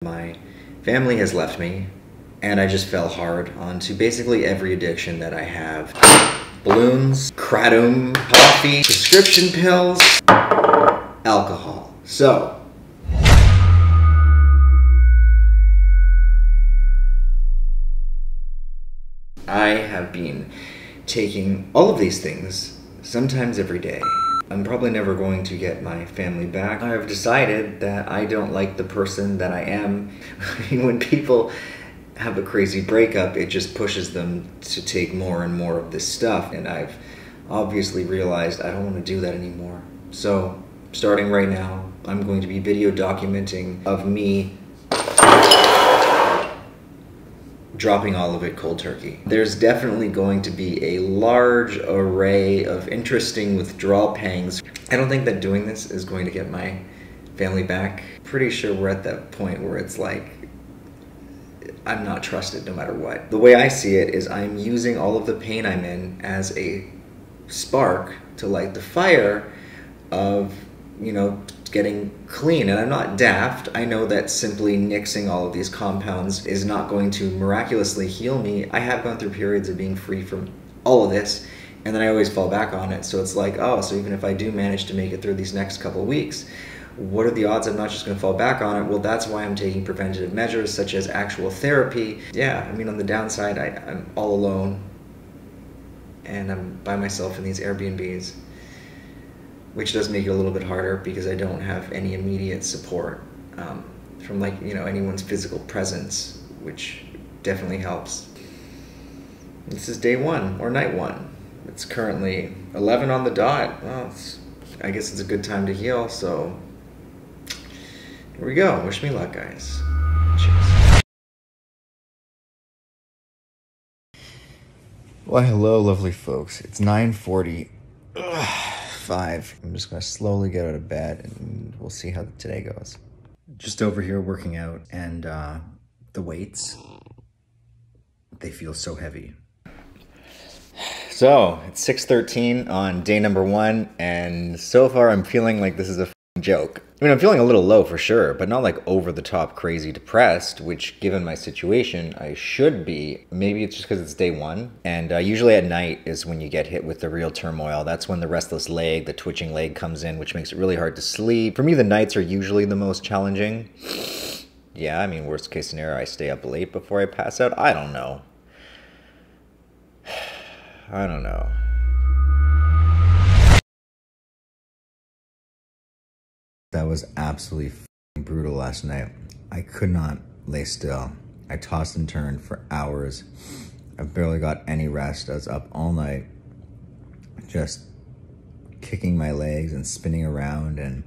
My family has left me, and I just fell hard onto basically every addiction that I have. Balloons, kratom, coffee, prescription pills, alcohol. So, I have been taking all of these things, sometimes every day. I'm probably never going to get my family back. I've decided that I don't like the person that I am. When people have a crazy breakup, it just pushes them to take more and more of this stuff. And I've obviously realized I don't want to do that anymore. So, starting right now, I'm going to be video documenting of me dropping all of it cold turkey. There's definitely going to be a large array of interesting withdrawal pangs. I don't think that doing this is going to get my family back. Pretty sure we're at that point where it's like, I'm not trusted no matter what. The way I see it is I'm using all of the pain I'm in as a spark to light the fire of, you know, getting clean. And I'm not daft. I know that simply nixing all of these compounds is not going to miraculously heal me. I have gone through periods of being free from all of this, and then I always fall back on it. So it's like, oh, so even if I do manage to make it through these next couple of weeks, what are the odds I'm not just going to fall back on it? Well, that's why I'm taking preventative measures such as actual therapy. Yeah, I mean, on the downside, I'm all alone, and I'm by myself in these Airbnbs, which does make it a little bit harder because I don't have any immediate support from, like, you know, anyone's physical presence, which definitely helps. This is day one, or night one. It's currently 11 on the dot. Well, I guess it's a good time to heal, so here we go. Wish me luck, guys. Cheers. Well, hello, lovely folks. It's 9:40. I'm just gonna slowly get out of bed and we'll see how today goes. Just over here working out, and the weights, they feel so heavy. So it's 6:13 on day number 1, and so far I'm feeling like this is a joke. I mean, I'm feeling a little low for sure, but not like over the top crazy depressed, which given my situation, I should be. Maybe it's just because it's day 1. And usually at night is when you get hit with the real turmoil. That's when the restless leg, the twitching leg comes in, which makes it really hard to sleep. For me, the nights are usually the most challenging. Yeah, I mean, worst case scenario, I stay up late before I pass out. I don't know. I don't know. That was absolutely brutal last night. I could not lay still. I tossed and turned for hours. I barely got any rest. I was up all night, just kicking my legs and spinning around, and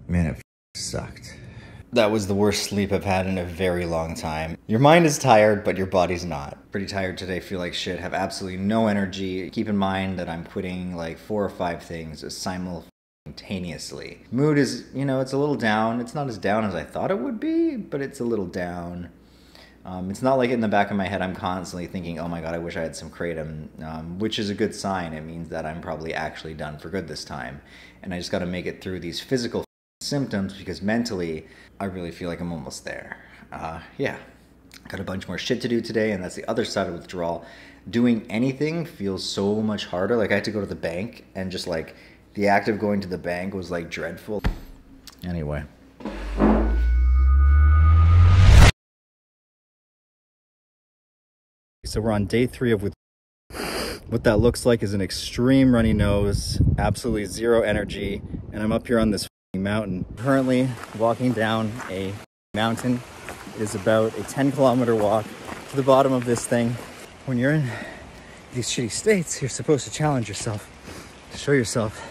man, it sucked. That was the worst sleep I've had in a very long time. Your mind is tired, but your body's not. Pretty tired today, feel like shit, have absolutely no energy. Keep in mind that I'm quitting like 4 or 5 things simultaneously. Mood is, you know, it's a little down. It's not as down as I thought it would be, but it's a little down. It's not like in the back of my head I'm constantly thinking, oh my god, I wish I had some kratom, which is a good sign. It means that I'm probably actually done for good this time. And I just got to make it through these physical symptoms, because mentally I really feel like I'm almost there. Yeah, got a bunch more shit to do today, and that's the other side of withdrawal. Doing anything feels so much harder. Like I had to go to the bank, and just like the act of going to the bank was like dreadful. Anyway. So we're on day 3 of withdrawal. What that looks like is an extreme runny nose, absolutely zero energy, and I'm up here on this mountain. Currently walking down a mountain. It is about a 10-kilometer walk to the bottom of this thing. When you're in these shitty states, you're supposed to challenge yourself, to show yourself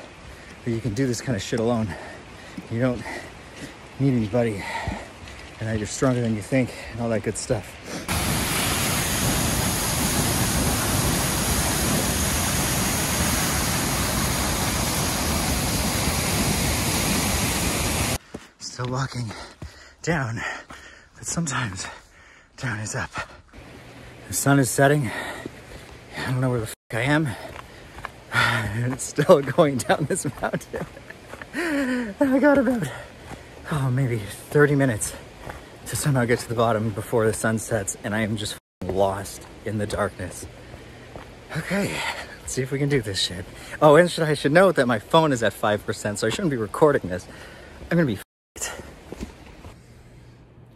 that you can do this kind of shit alone. You don't need anybody, and that you're stronger than you think, and all that good stuff. Still walking down, but sometimes down is up. The sun is setting. I don't know where the fuck I am. And it's still going down this mountain. I got about, maybe 30 minutes to somehow get to the bottom before the sun sets, and I am just lost in the darkness. Okay, let's see if we can do this shit. Oh, and I should note that my phone is at 5%, so I shouldn't be recording this. I'm gonna be f***ed.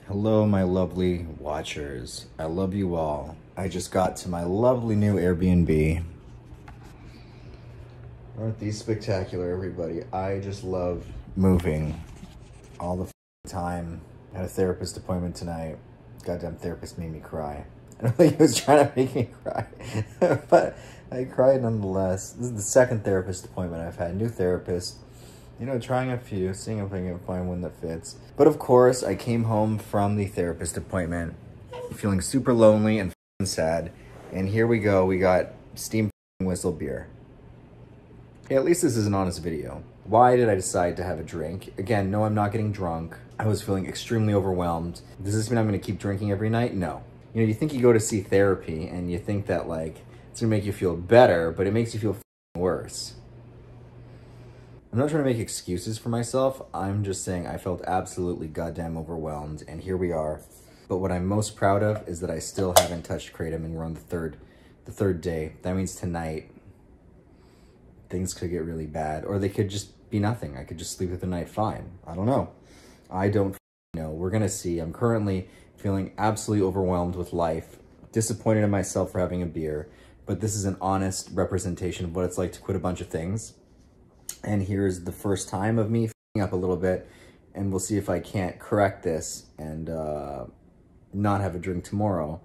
Hello, my lovely watchers. I love you all. I just got to my lovely new Airbnb. Aren't these spectacular, everybody? I just love moving all the time. I had a therapist appointment tonight. Goddamn therapist made me cry. I don't think he was trying to make me cry, but I cried nonetheless. This is the second therapist appointment I've had. New therapist. You know, trying a few, seeing if I can find one that fits. But of course, I came home from the therapist appointment feeling super lonely and sad. And here we go. We got steam whistle beer. Yeah, at least this is an honest video. Why did I decide to have a drink? Again, no, I'm not getting drunk. I was feeling extremely overwhelmed. Does this mean I'm gonna keep drinking every night? No. You know, you think you go to see therapy and you think that like, it's gonna make you feel better, but it makes you feel worse. I'm not trying to make excuses for myself. I'm just saying I felt absolutely goddamn overwhelmed, and here we are. But what I'm most proud of is that I still haven't touched Kratom, and we're on the third day. That means tonight, things could get really bad, or they could just be nothing. I could just sleep through the night fine. I don't know. I don't know. We're gonna see. I'm currently feeling absolutely overwhelmed with life, disappointed in myself for having a beer, but this is an honest representation of what it's like to quit a bunch of things. And here's the first time of me f***ing up a little bit, and we'll see if I can't correct this and not have a drink tomorrow.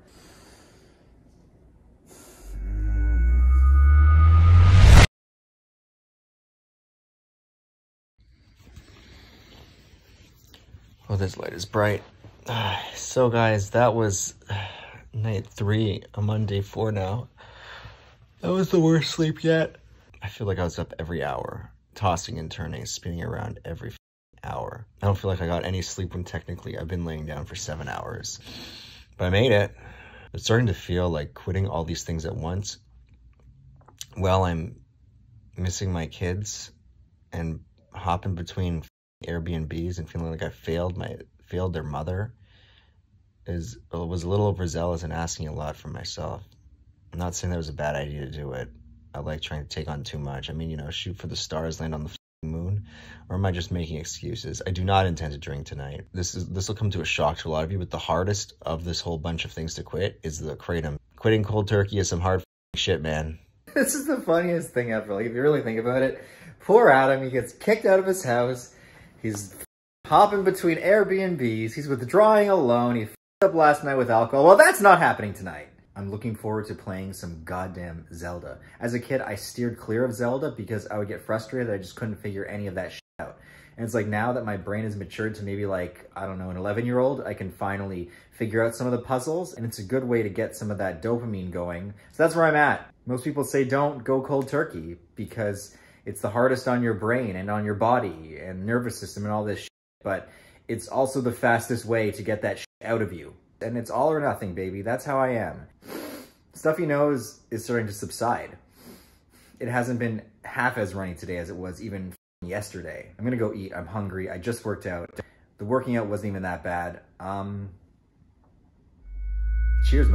Oh, this light is bright. So guys, that was night 3. I'm on day 4 now. That was the worst sleep yet. I feel like I was up every hour, tossing and turning, spinning around every hour. I don't feel like I got any sleep when technically I've been laying down for 7 hours. But I made it. It's starting to feel like quitting all these things at once. Well, I'm missing my kids and hopping between Airbnbs and feeling like I failed their mother was a little overzealous and asking a lot from myself. I'm not saying that was a bad idea to do it. I like trying to take on too much. I mean, you know, shoot for the stars, land on the moon. Or am I just making excuses? I do not intend to drink tonight. This will come to a shock to a lot of you, but the hardest of this whole bunch of things to quit is the Kratom. Quitting cold turkey is some hard shit, man. This is the funniest thing ever. Like, if you really think about it, poor Adam, he gets kicked out of his house. He's hopping between Airbnbs. He's withdrawing alone. He f***ed up last night with alcohol. Well, that's not happening tonight. I'm looking forward to playing some goddamn Zelda. As a kid, I steered clear of Zelda because I would get frustrated. I just couldn't figure any of that shit out. And it's like now that my brain has matured to maybe like, I don't know, an 11-year-old, I can finally figure out some of the puzzles. And it's a good way to get some of that dopamine going. So that's where I'm at. Most people say don't go cold turkey because it's the hardest on your brain and on your body and nervous system and all this shit. But it's also the fastest way to get that shit out of you. And it's all or nothing, baby. That's how I am. Stuffy nose is starting to subside. It hasn't been half as runny today as it was even yesterday. I'm gonna go eat. I'm hungry. I just worked out. The working out wasn't even that bad. Cheers,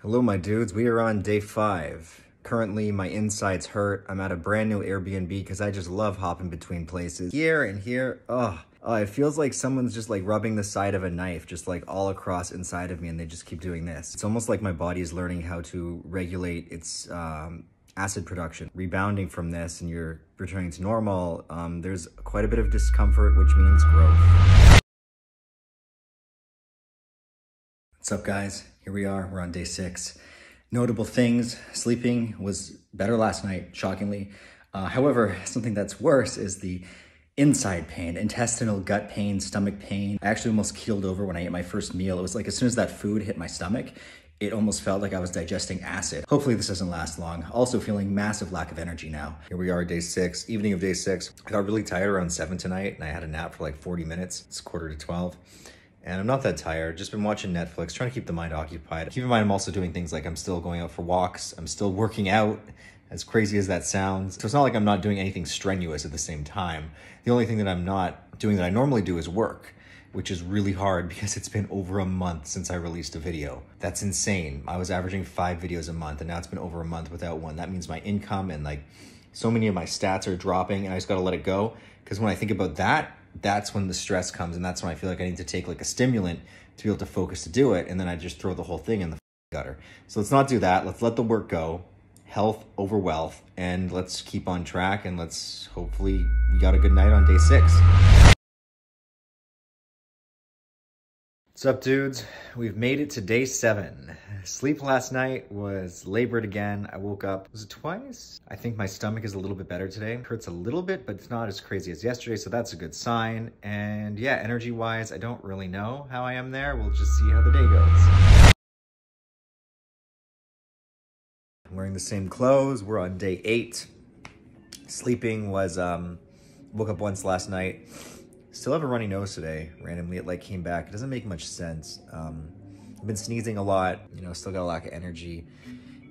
Hello, my dudes. We are on day 5. Currently, my insides hurt. I'm at a brand new Airbnb because I just love hopping between places. Here and here, it feels like someone's just like rubbing the side of a knife just like all across inside of me, and they just keep doing this. It's almost like my body is learning how to regulate its acid production. Rebounding from this and you're returning to normal, there's quite a bit of discomfort, which means growth. What's up, guys? Here we are. We're on day 6. Notable things, sleeping was better last night, shockingly. However, something that's worse is the inside pain, intestinal gut pain, stomach pain. I actually almost keeled over when I ate my first meal. It was like as soon as that food hit my stomach, it almost felt like I was digesting acid. Hopefully this doesn't last long. Also feeling massive lack of energy now. Here we are, day 6, evening of day 6. I got really tired around 7 tonight, and I had a nap for like 40 minutes. It's 11:45. And I'm not that tired, just been watching Netflix, trying to keep the mind occupied. Keep in mind, I'm also doing things like I'm still going out for walks, I'm still working out, as crazy as that sounds. So it's not like I'm not doing anything strenuous at the same time. The only thing that I'm not doing that I normally do is work, which is really hard because it's been over a month since I released a video. That's insane. I was averaging 5 videos a month, and now it's been over a month without one. That means my income and like so many of my stats are dropping, and I just gotta let it go. Because when I think about that, that's when the stress comes, and that's when I feel like I need to take like a stimulant to be able to focus to do it, and then I just throw the whole thing in the gutter. So let's not do that. Let's let the work go. Health over wealth, and let's keep on track, and let's hopefully you got a good night on day 6. What's up, dudes? We've made it to day 7. Sleep last night was labored again. I woke up, was it twice? I think my stomach is a little bit better today. It hurts a little bit, but it's not as crazy as yesterday, so that's a good sign. And yeah, energy-wise, I don't really know how I am there. We'll just see how the day goes. I'm wearing the same clothes. We're on day 8. Sleeping was, woke up once last night. Still have a runny nose today. Randomly, it like came back. It doesn't make much sense. I've been sneezing a lot, you know, still got a lack of energy.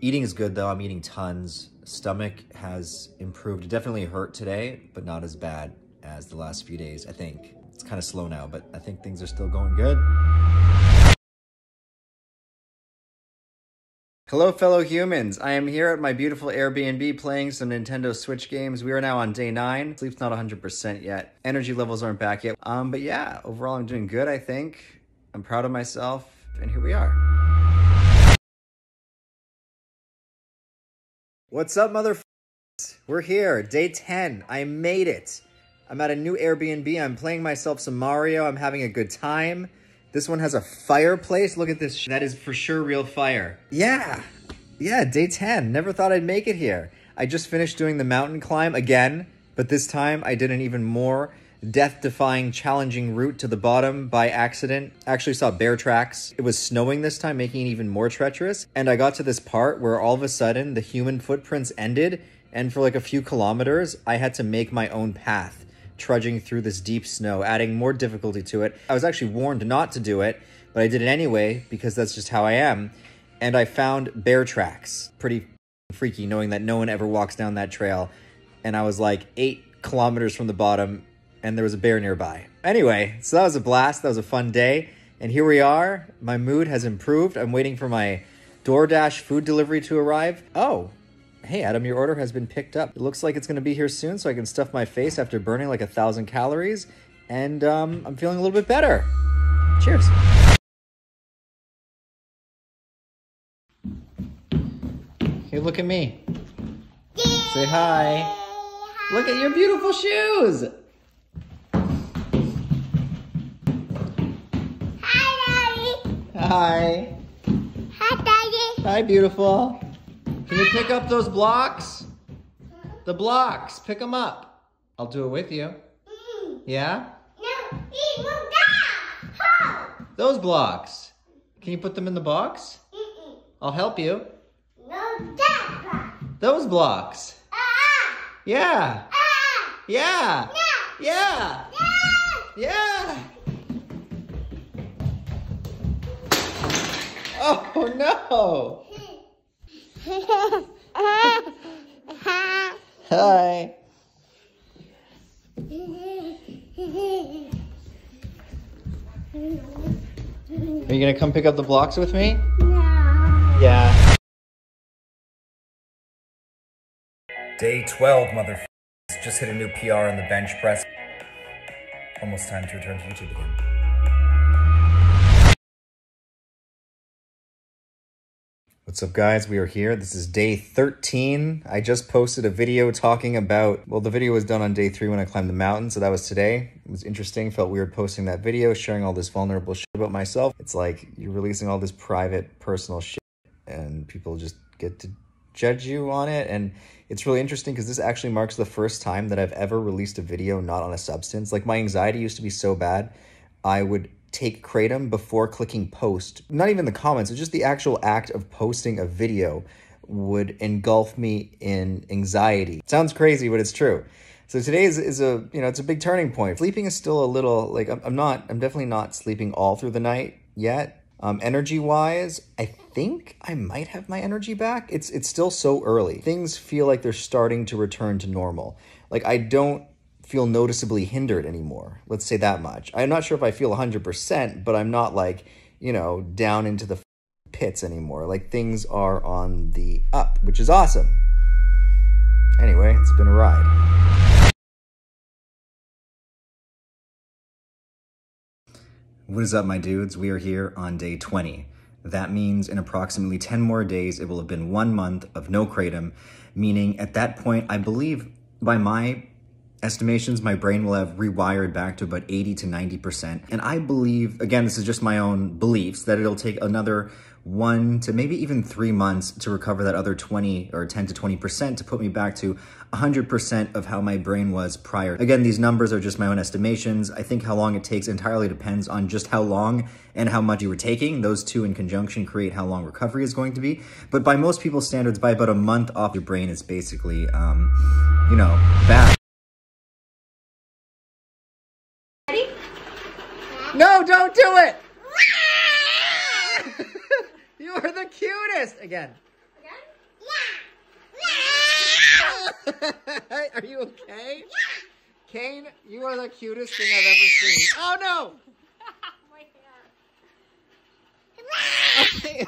Eating is good though, I'm eating tons. Stomach has improved. It definitely hurt today, but not as bad as the last few days, I think. It's kind of slow now, but I think things are still going good. Hello, fellow humans. I am here at my beautiful Airbnb playing some Nintendo Switch games. We are now on day 9. Sleep's not 100% yet. Energy levels aren't back yet. But yeah, overall I'm doing good, I think. I'm proud of myself, and here we are. What's up, motherfuckers? We're here, day 10. I made it. I'm at a new Airbnb. I'm playing myself some Mario. I'm having a good time. This one has a fireplace. Look at this. That is for sure real fire. Yeah, day 10. Never thought I'd make it here. I just finished doing the mountain climb again, but this time I did an even more death-defying, challenging route to the bottom by accident. I actually saw bear tracks. It was snowing this time, making it even more treacherous. And I got to this part where all of a sudden the human footprints ended, and for like a few kilometers, I had to make my own path, trudging through this deep snow, adding more difficulty to it. I was actually warned not to do it, but I did it anyway because that's just how I am. And I found bear tracks. Pretty freaky knowing that no one ever walks down that trail. And I was like 8 kilometers from the bottom and there was a bear nearby. Anyway, so that was a blast. That was a fun day. And here we are. My mood has improved. I'm waiting for my DoorDash food delivery to arrive. Oh, hey, Adam, your order has been picked up. It looks like it's going to be here soon, so I can stuff my face after burning like 1,000 calories. And I'm feeling a little bit better. Cheers. Hey, look at me. Say hi. Look at your beautiful shoes. Hi, Daddy. Hi. Hi, Daddy. Hi, beautiful. Can you pick up those blocks? The blocks, pick them up. I'll do it with you. Yeah? No, we will die. Ho. Those blocks. Can you put them in the box? I'll help you. No, Dad. Those blocks. Yeah. Yeah. No. Yeah. No. Yeah. Oh no. Hi. Are you gonna come pick up the blocks with me? No. Yeah. Day 12, motherfuckers. Just hit a new PR on the bench press. Almost time to return to YouTube again. What's up, guys? We are here. This is day 13. I just posted a video talking about, well, the video was done on day 3 when I climbed the mountain, so that was today. It was interesting. Felt weird posting that video, sharing all this vulnerable shit about myself. It's like you're releasing all this private, personal shit, and people just get to judge you on it. And it's really interesting because this actually marks the first time that I've ever released a video not on a substance. Like, my anxiety used to be so bad, I would take kratom before clicking post. Not even the comments, it's just the actual act of posting a video would engulf me in anxiety. Sounds crazy, but it's true. So today is a, you know, it's a big turning point. Sleeping is still a little, like, I'm definitely not sleeping all through the night yet. Energy wise, I think I might have my energy back. It's still so early. Things feel like they're starting to return to normal. Like, I don't feel noticeably hindered anymore. Let's say that much. I'm not sure if I feel 100%, but I'm not like, you know, down into the pits anymore. Like, things are on the up, which is awesome. Anyway, it's been a ride. What is up, my dudes? We are here on day 20. That means in approximately 10 more days, it will have been 1 month of no kratom, meaning at that point, I believe by my estimations, my brain will have rewired back to about 80 to 90%. And I believe, again, this is just my own beliefs, that it'll take another 1 to maybe even 3 months to recover that other 20 or 10 to 20% to put me back to 100% of how my brain was prior. Again, these numbers are just my own estimations. I think how long it takes entirely depends on just how long and how much you were taking. Those two in conjunction create how long recovery is going to be. But by most people's standards, by about a month off, your brain is basically, you know, back. Ready? No, don't do it! You are the cutest! Again. Are you okay? Kane, you are the cutest thing I've ever seen. Oh no!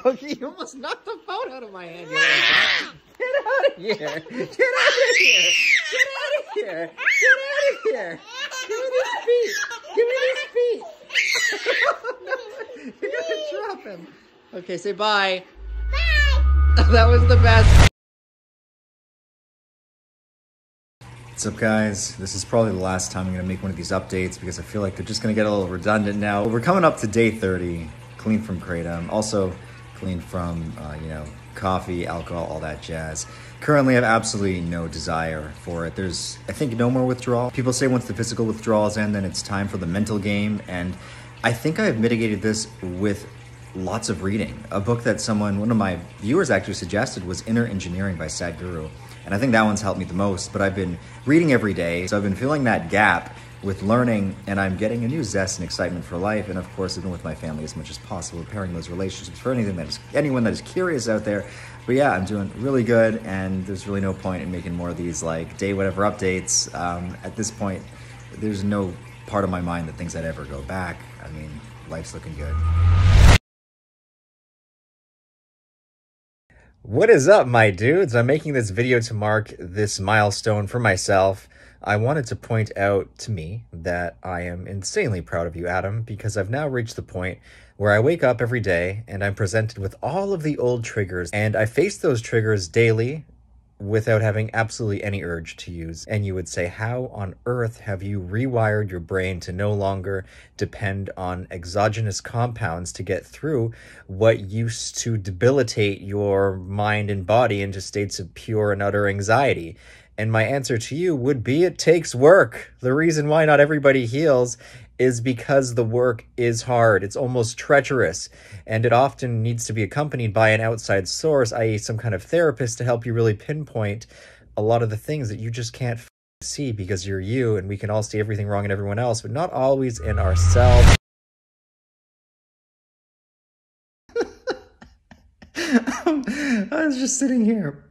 Okay, you almost knocked the phone out of my hand. Get out of here! Get out of here! Get out of here! Get out of here! Give me this feet! Give me this feet! No, you're gonna drop him. Okay, say bye. Bye! That was the best. What's up, guys? This is probably the last time I'm gonna make one of these updates because I feel like they're just gonna get a little redundant now. We're coming up to day 30, clean from kratom, also clean from, you know, coffee, alcohol, all that jazz. Currently, I have absolutely no desire for it. There's, I think, no more withdrawal. People say once the physical withdrawals end, then it's time for the mental game, and I think I have mitigated this with lots of reading. A book that one of my viewers actually suggested was Inner Engineering by Sadhguru. And I think that one's helped me the most, but I've been reading every day. So I've been filling that gap with learning, and I'm getting a new zest and excitement for life. And of course, I've been with my family as much as possible, repairing those relationships for anyone that is curious out there. But yeah, I'm doing really good, and there's really no point in making more of these like day whatever updates. At this point, there's no part of my mind that thinks I'd ever go back. I mean, life's looking good. What is up, my dudes? I'm making this video to mark this milestone for myself. I wanted to point out to me that I am insanely proud of you, Adam, because I've now reached the point where I wake up every day and I'm presented with all of the old triggers, and I face those triggers daily without having absolutely any urge to use. And you would say, how on earth have you rewired your brain to no longer depend on exogenous compounds to get through what used to debilitate your mind and body into states of pure and utter anxiety? And my answer to you would be, it takes work. The reason why not everybody heals is because the work is hard. It's almost treacherous, and it often needs to be accompanied by an outside source, i.e. some kind of therapist, to help you really pinpoint a lot of the things that you just can't see because you're you, and we can all see everything wrong in everyone else, but not always in ourselves. I was just sitting here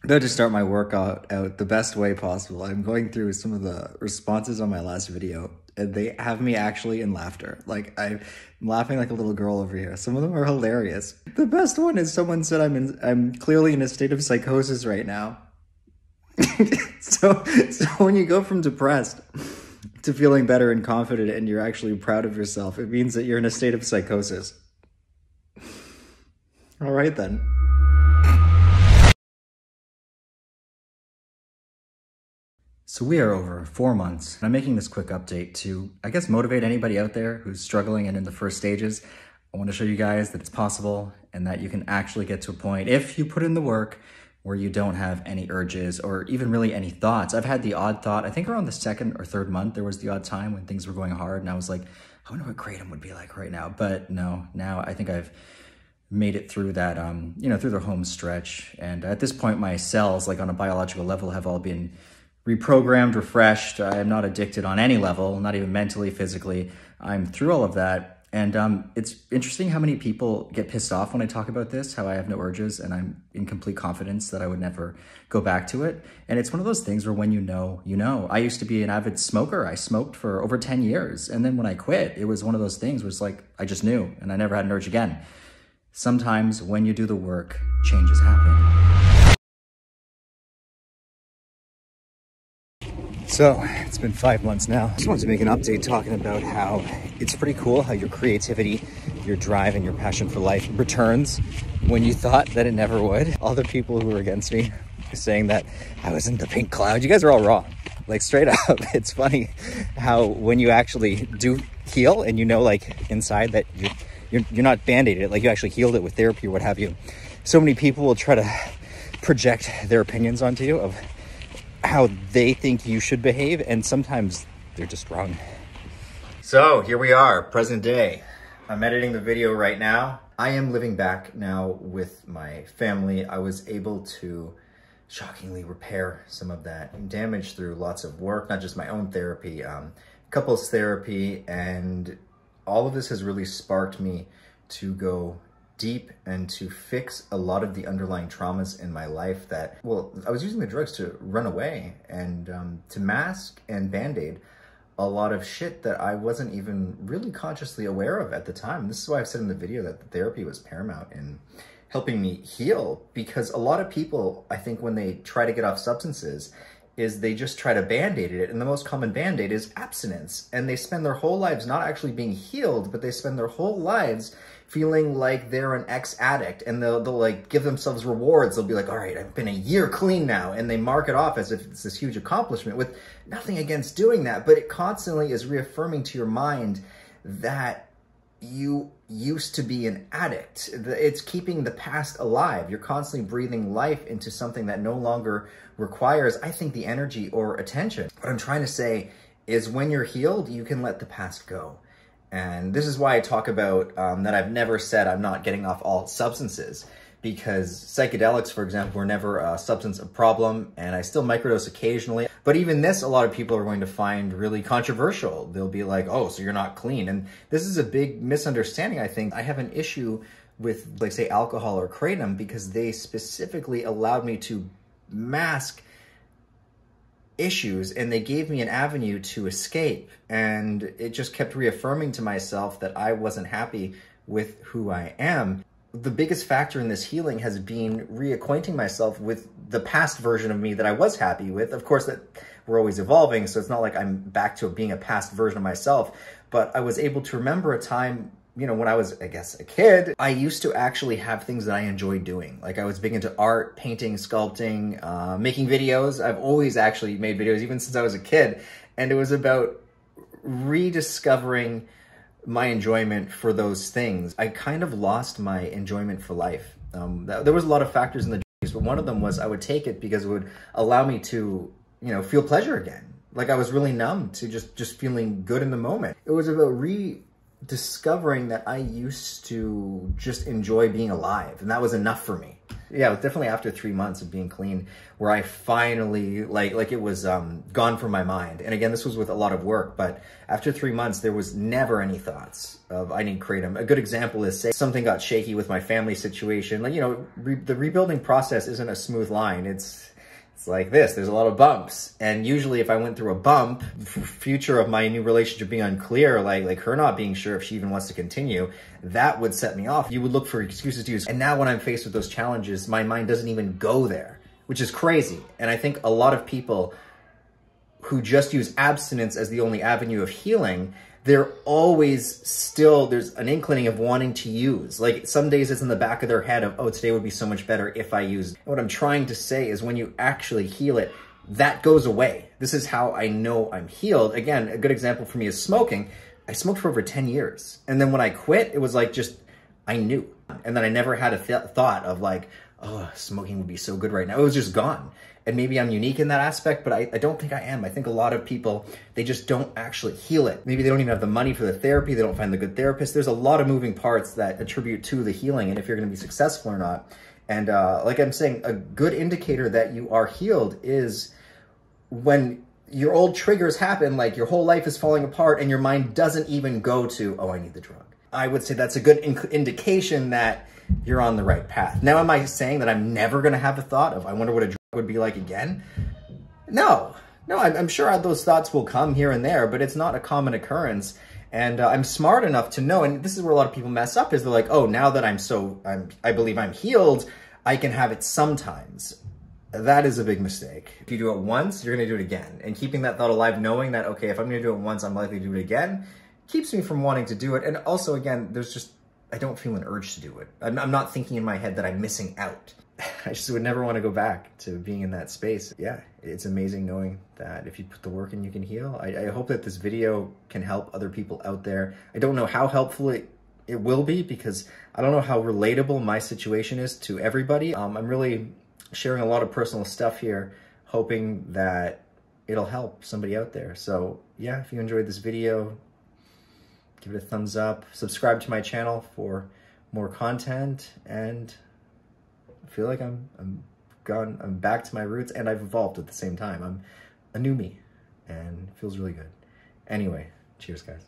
about to start my workout out the best way possible. I'm going through some of the responses on my last video, and they have me actually in laughter. Like, I'm laughing like a little girl over here. Some of them are hilarious. The best one is someone said I'm clearly in a state of psychosis right now. So when you go from depressed to feeling better and confident and you're actually proud of yourself, it means that you're in a state of psychosis. All right then. So we are over 4 months, and I'm making this quick update to, I guess, motivate anybody out there who's struggling and in the first stages. I want to show you guys that it's possible and that you can actually get to a point, if you put in the work, where you don't have any urges or even really any thoughts. I've had the odd thought, I think around the 2nd or 3rd month, there was the odd time when things were going hard, and I was like, I wonder what kratom would be like right now. But no, now I think I've made it through that, you know, through the home stretch. And at this point, my cells, like on a biological level, have all been reprogrammed, refreshed. I am not addicted on any level, not even mentally, physically. I'm through all of that. And it's interesting how many people get pissed off when I talk about this, how I have no urges and I'm in complete confidence that I would never go back to it. And it's one of those things where when you know, you know. I used to be an avid smoker. I smoked for over 10 years. And then when I quit, it was one of those things where it's like, I just knew and I never had an urge again. Sometimes when you do the work, changes happen. So it's been 5 months now. I just wanted to make an update talking about how it's pretty cool how your creativity, your drive, and your passion for life returns when you thought that it never would. All the people who were against me saying that I was in the pink cloud, you guys are all wrong. Like straight up, it's funny how when you actually do heal and you know like inside that you're not band-aided it, like you actually healed it with therapy or what have you. So many people will try to project their opinions onto you of how they think you should behave, and sometimes they're just wrong. So here we are, present day. I'm editing the video right now. I am living back now with my family. I was able to shockingly repair some of that damage through lots of work, not just my own therapy, couples therapy, and all of this has really sparked me to go deep and to fix a lot of the underlying traumas in my life that, well, I was using the drugs to run away and to mask and band-aid a lot of shit that I wasn't even really consciously aware of at the time. This is why I've said in the video that the therapy was paramount in helping me heal, because a lot of people, I think when they try to get off substances, is they just try to band-aid it, and the most common band-aid is abstinence, and they spend their whole lives not actually being healed, but they spend their whole lives feeling like they're an ex-addict, and they'll like give themselves rewards. They'll be like, all right, I've been a year clean now, and they mark it off as if it's this huge accomplishment, with nothing against doing that, but it constantly is reaffirming to your mind that you used to be an addict. It's keeping the past alive. You're constantly breathing life into something that no longer requires, I think, the energy or attention. What I'm trying to say is when you're healed, you can let the past go. And this is why I talk about that I've never said I'm not getting off all substances, because psychedelics, for example, were never a substance of problem, and I still microdose occasionally. But even this, a lot of people are going to find really controversial. They'll be like, oh, so you're not clean. And this is a big misunderstanding, I think. I have an issue with, like, say, alcohol or kratom, because they specifically allowed me to mask issues, and they gave me an avenue to escape, and it just kept reaffirming to myself that I wasn't happy with who I am. The biggest factor in this healing has been reacquainting myself with the past version of me that I was happy with. Of course, that we're always evolving, so it's not like I'm back to being a past version of myself, but I was able to remember a time, you know, when I was, I guess, a kid, I used to actually have things that I enjoyed doing. Like I was big into art, painting, sculpting, making videos. I've always actually made videos, even since I was a kid. And it was about rediscovering my enjoyment for those things. I kind of lost my enjoyment for life. There was a lot of factors in the drugs, but one of them was I would take it because it would allow me to, you know, feel pleasure again. Like I was really numb to just feeling good in the moment. It was about rediscovering that I used to just enjoy being alive, and that was enough for me. Yeah, it was definitely after 3 months of being clean where I finally, like it was gone from my mind. And again, this was with a lot of work, but after 3 months, there was never any thoughts of I need kratom. A good example is, say something got shaky with my family situation. Like, you know, the rebuilding process isn't a smooth line. It's like this, there's a lot of bumps. And usually if I went through a bump, future of my new relationship being unclear, like her not being sure if she even wants to continue, that would set me off. You would look for excuses to use. And now when I'm faced with those challenges, my mind doesn't even go there, which is crazy. And I think a lot of people who just use abstinence as the only avenue of healing, they're always still, there's an inclining of wanting to use. Like some days it's in the back of their head of, oh, today would be so much better if I used. And what I'm trying to say is when you actually heal it, that goes away. This is how I know I'm healed. Again, a good example for me is smoking. I smoked for over 10 years. And then when I quit, it was like just, I knew. And then I never had a thought of like, oh, smoking would be so good right now. It was just gone. And maybe I'm unique in that aspect, but I don't think I am. I think a lot of people, they just don't actually heal it. Maybe they don't even have the money for the therapy. They don't find the good therapist. There's a lot of moving parts that attribute to the healing and if you're going to be successful or not. And like I'm saying, a good indicator that you are healed is when your old triggers happen, like your whole life is falling apart and your mind doesn't even go to, oh, I need the drug. I would say that's a good indication that you're on the right path. Now, am I saying that I'm never going to have a thought of, I wonder what a drug would be like again? No, I'm sure those thoughts will come here and there, but it's not a common occurrence. And I'm smart enough to know, and this is where a lot of people mess up, is they're like, oh, now that I believe I'm healed, I can have it sometimes. That is a big mistake. If you do it once, you're going to do it again. And keeping that thought alive, knowing that, okay, if I'm going to do it once, I'm likely to do it again, keeps me from wanting to do it. And also, again, I don't feel an urge to do it. I'm not thinking in my head that I'm missing out. I just would never want to go back to being in that space. Yeah, it's amazing knowing that if you put the work in, you can heal. I hope that this video can help other people out there. I don't know how helpful it will be, because I don't know how relatable my situation is to everybody. I'm really sharing a lot of personal stuff here, hoping that it'll help somebody out there. So yeah, if you enjoyed this video, give it a thumbs up, subscribe to my channel for more content, and I feel like I'm back to my roots, and I've evolved at the same time. I'm a new me, and it feels really good. Anyway, cheers guys.